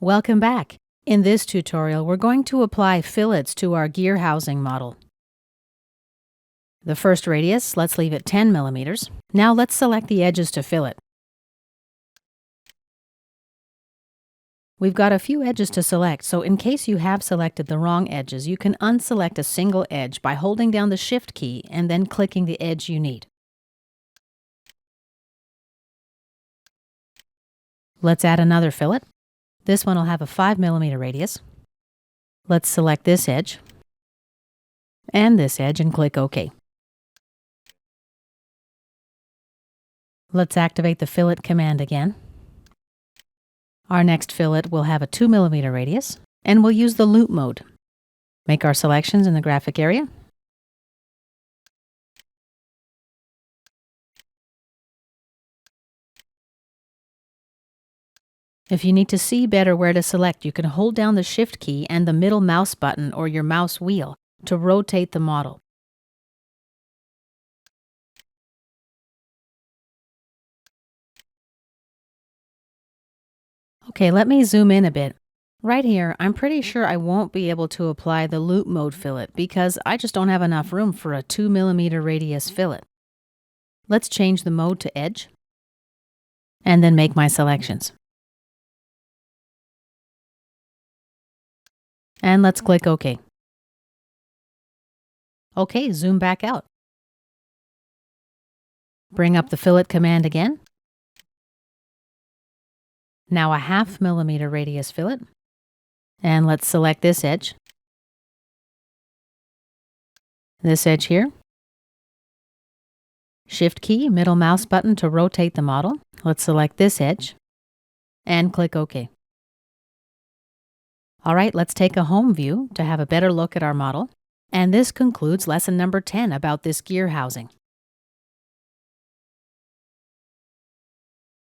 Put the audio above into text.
Welcome back. In this tutorial, we're going to apply fillets to our gear housing model. The first radius, let's leave it 10 millimeters. Now let's select the edges to fillet. We've got a few edges to select, so in case you have selected the wrong edges, you can unselect a single edge by holding down the Shift key and then clicking the edge you need. Let's add another fillet. This one will have a 5 millimeter radius. Let's select this edge and this edge and click OK. Let's activate the fillet command again. Our next fillet will have a 2 millimeter radius, and we'll use the loop mode. Make our selections in the graphic area. If you need to see better where to select, you can hold down the Shift key and the middle mouse button or your mouse wheel to rotate the model. Okay, let me zoom in a bit. Right here, I'm pretty sure I won't be able to apply the loop mode fillet because I just don't have enough room for a 2 millimeter radius fillet. Let's change the mode to edge and then make my selections. And let's click OK. OK, zoom back out. Bring up the fillet command again. Now a 0.5 millimeter radius fillet. And let's select this edge. This edge here. Shift key, middle mouse button to rotate the model. Let's select this edge and click OK. All right, let's take a home view to have a better look at our model. And this concludes lesson number 10 about this gear housing.